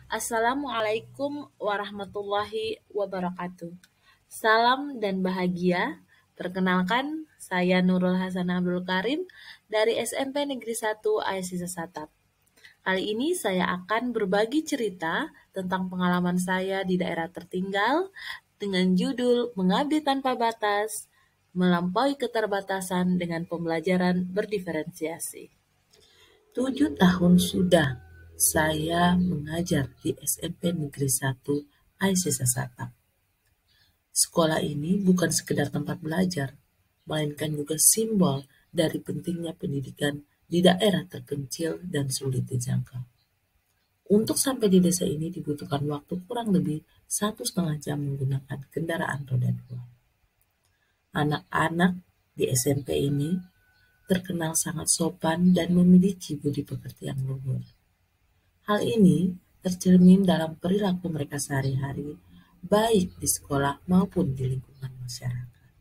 Assalamualaikum warahmatullahi wabarakatuh. Salam dan bahagia. Perkenalkan, saya Nurul Hasan Abdul Karim dari SMP Negeri 1 Ayasisa Satap. Kali ini saya akan berbagi cerita tentang pengalaman saya di daerah tertinggal dengan judul Mengabdi Tanpa Batas, Melampaui Keterbatasan dengan Pembelajaran Berdiferensiasi. 7 tahun sudah saya mengajar di SMP Negeri 1 Ayasisa Satap. Sekolah ini bukan sekedar tempat belajar, melainkan juga simbol dari pentingnya pendidikan di daerah terpencil dan sulit dijangkau. Untuk sampai di desa ini dibutuhkan waktu kurang lebih 1,5 jam menggunakan kendaraan roda 2. Anak-anak di SMP ini terkenal sangat sopan dan memiliki budi pekerti yang luhur. Hal ini tercermin dalam perilaku mereka sehari-hari, baik di sekolah maupun di lingkungan masyarakat.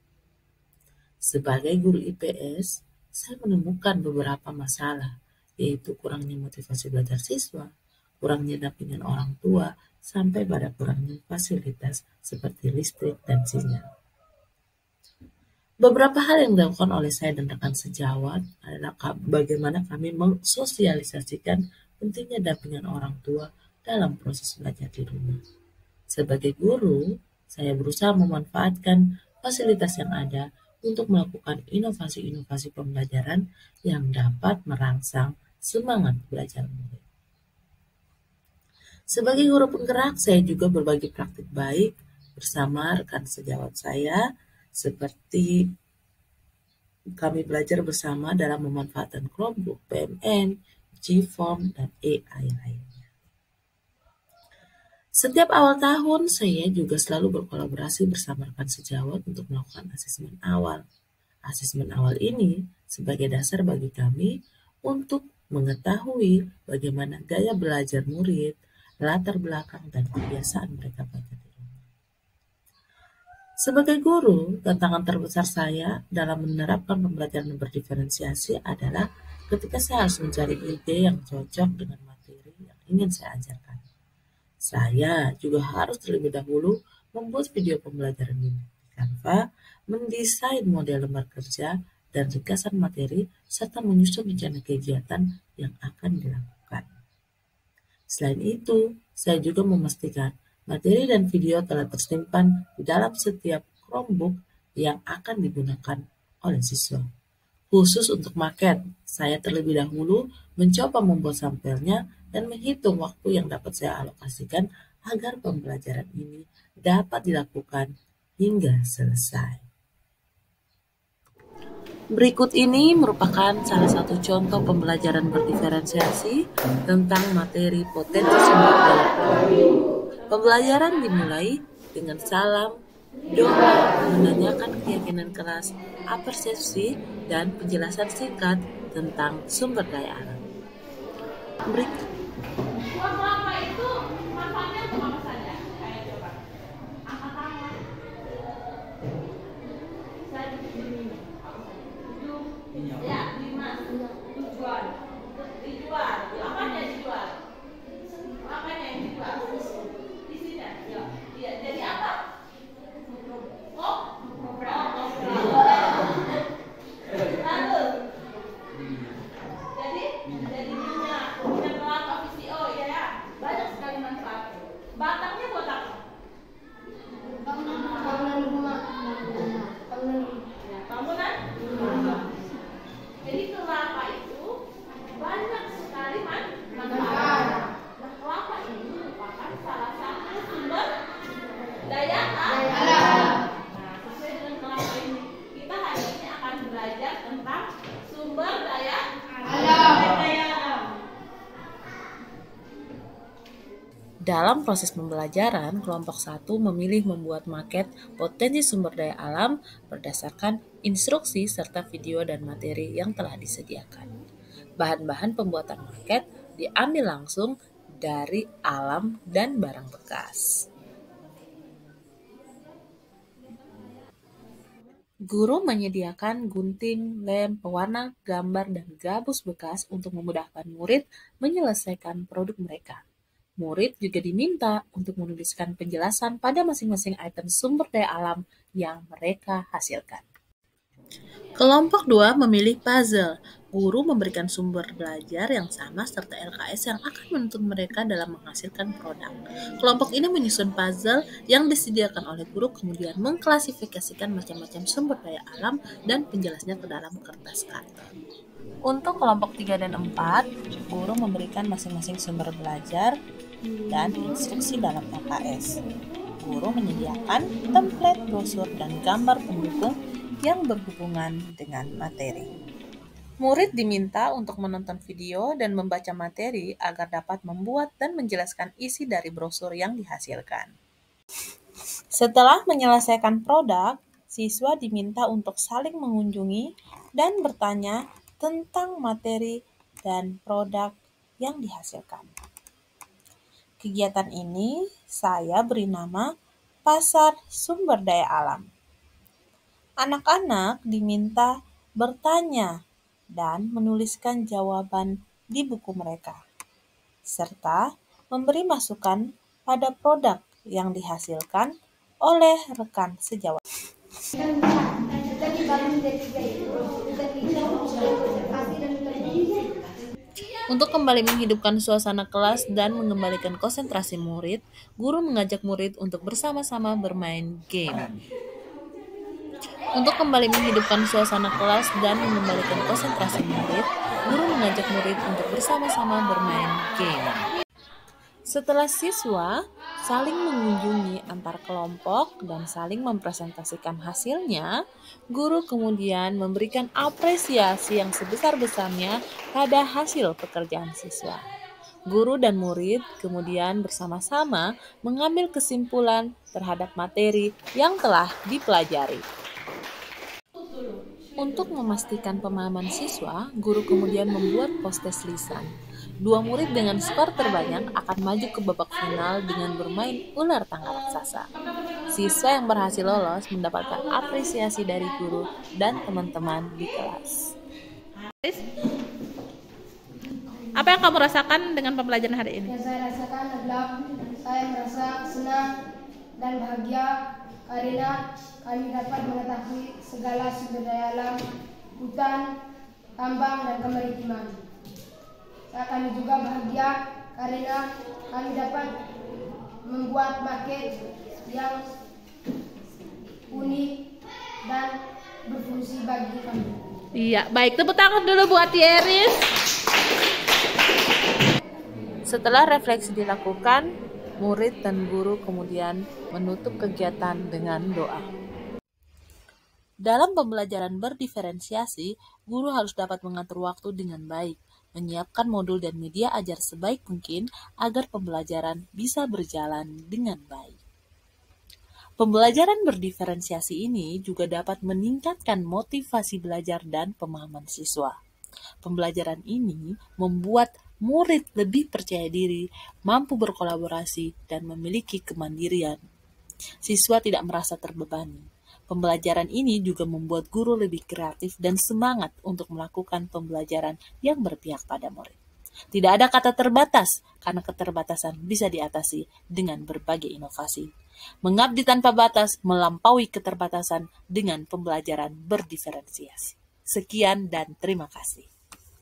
Sebagai guru IPS, saya menemukan beberapa masalah, yaitu kurangnya motivasi belajar siswa, kurangnya dampingan orang tua, sampai pada kurangnya fasilitas seperti listrik dan sinyal. Beberapa hal yang dilakukan oleh saya dan rekan sejawat adalah bagaimana kami mensosialisasikan pentingnya dampingan orang tua dalam proses belajar di rumah. Sebagai guru, saya berusaha memanfaatkan fasilitas yang ada untuk melakukan inovasi-inovasi pembelajaran yang dapat merangsang semangat belajar murid. Sebagai guru penggerak, saya juga berbagi praktik baik bersama rekan sejawat saya, seperti kami belajar bersama dalam memanfaatkan Chromebook, PMN, G-Form, dan AI lainnya. Setiap awal tahun, saya juga selalu berkolaborasi bersama rekan sejawat untuk melakukan asesmen awal. Asesmen awal ini sebagai dasar bagi kami untuk mengetahui bagaimana gaya belajar murid, latar belakang, dan kebiasaan mereka belajar di rumah. Sebagai guru, tantangan terbesar saya dalam menerapkan pembelajaran berdiferensiasi adalah ketika saya harus mencari ide yang cocok dengan materi yang ingin saya ajarkan. Saya juga harus terlebih dahulu membuat video pembelajaran di Canva, mendesain model lembar kerja dan ringkasan materi, serta menyusun rencana kegiatan yang akan dilakukan. Selain itu, saya juga memastikan materi dan video telah tersimpan di dalam setiap Chromebook yang akan digunakan oleh siswa. Khusus untuk maket, saya terlebih dahulu mencoba membuat sampelnya dan menghitung waktu yang dapat saya alokasikan agar pembelajaran ini dapat dilakukan hingga selesai. Berikut ini merupakan salah satu contoh pembelajaran berdiferensiasi tentang materi potensi sumber daya alam. Pembelajaran dimulai dengan salam, doa, menanyakan keyakinan kelas, apersepsi, dan penjelasan singkat tentang sumber daya alam. Berikut Buah kelapa itu manfaatnya untuk apa saja? Ayo coba. Angkat tangan. Saya diminum. Apa saja? 7. Ya, 5. Tujuan. Dijual. Apanya dijual? Apanya yang dijual? Isinya. Ya. Iya. Jadi apa? Oh. Lalu. Jadi minyak kelapa VCO ya. Banyak sekali manfaatnya. Batangnya buat apa? Bangunan rumah. Bangunan? Jadi kelapa itu banyak sekali manfaat. Nah, kelapa ini merupakan salah satu sumber daya alam. Nah, sesuai dengan kelapa ini, kita hari ini akan belajar tentang sumber daya alam. Dalam proses pembelajaran, kelompok 1 memilih membuat maket potensi sumber daya alam berdasarkan instruksi serta video dan materi yang telah disediakan. Bahan-bahan pembuatan maket diambil langsung dari alam dan barang bekas. Guru menyediakan gunting, lem, pewarna gambar, dan gabus bekas untuk memudahkan murid menyelesaikan produk mereka. Murid juga diminta untuk menuliskan penjelasan pada masing-masing item sumber daya alam yang mereka hasilkan. Kelompok 2 memilih puzzle. Guru memberikan sumber belajar yang sama serta LKS yang akan menuntut mereka dalam menghasilkan produk. Kelompok ini menyusun puzzle yang disediakan oleh guru, kemudian mengklasifikasikan macam-macam sumber daya alam dan penjelasnya ke dalam kertas karton. Untuk kelompok 3 dan 4, guru memberikan masing-masing sumber belajar dan instruksi dalam LKS. Guru menyediakan template, brosur, dan gambar pendukung yang berhubungan dengan materi. Murid diminta untuk menonton video dan membaca materi agar dapat membuat dan menjelaskan isi dari brosur yang dihasilkan. Setelah menyelesaikan produk, siswa diminta untuk saling mengunjungi dan bertanya tentang materi dan produk yang dihasilkan. Kegiatan ini saya beri nama Pasar Sumber Daya Alam. Anak-anak diminta bertanya dan menuliskan jawaban di buku mereka, serta memberi masukan pada produk yang dihasilkan oleh rekan sejawat. Untuk kembali menghidupkan suasana kelas dan mengembalikan konsentrasi murid, guru mengajak murid untuk bersama-sama bermain game. Untuk kembali menghidupkan suasana kelas dan mengembalikan konsentrasi murid, guru mengajak murid untuk bersama-sama bermain game. Setelah siswa saling mengunjungi antar kelompok dan saling mempresentasikan hasilnya, guru kemudian memberikan apresiasi yang sebesar-besarnya pada hasil pekerjaan siswa. Guru dan murid kemudian bersama-sama mengambil kesimpulan terhadap materi yang telah dipelajari. Untuk memastikan pemahaman siswa, guru kemudian membuat post-test lisan. 2 murid dengan skor terbanyak akan maju ke babak final dengan bermain ular tangga raksasa. Siswa yang berhasil lolos mendapatkan apresiasi dari guru dan teman-teman di kelas. Apa yang kamu rasakan dengan pembelajaran hari ini? Yang saya rasakan adalah saya merasa senang dan bahagia karena kami dapat mengetahui segala sumber daya alam, hutan, tambang, dan kemaritiman. Kami juga bahagia karena kami dapat membuat maket yang unik dan berfungsi bagi kami. Iya, baik. Tepuk tangan dulu buat Yeris. Setelah refleksi dilakukan, murid dan guru kemudian menutup kegiatan dengan doa. Dalam pembelajaran berdiferensiasi, guru harus dapat mengatur waktu dengan baik, menyiapkan modul dan media ajar sebaik mungkin agar pembelajaran bisa berjalan dengan baik. Pembelajaran berdiferensiasi ini juga dapat meningkatkan motivasi belajar dan pemahaman siswa. Pembelajaran ini membuat murid lebih percaya diri, mampu berkolaborasi, dan memiliki kemandirian. Siswa tidak merasa terbebani. Pembelajaran ini juga membuat guru lebih kreatif dan semangat untuk melakukan pembelajaran yang berpihak pada murid. Tidak ada kata terbatas, karena keterbatasan bisa diatasi dengan berbagai inovasi. Mengabdi tanpa batas, melampaui keterbatasan dengan pembelajaran berdiferensiasi. Sekian dan terima kasih.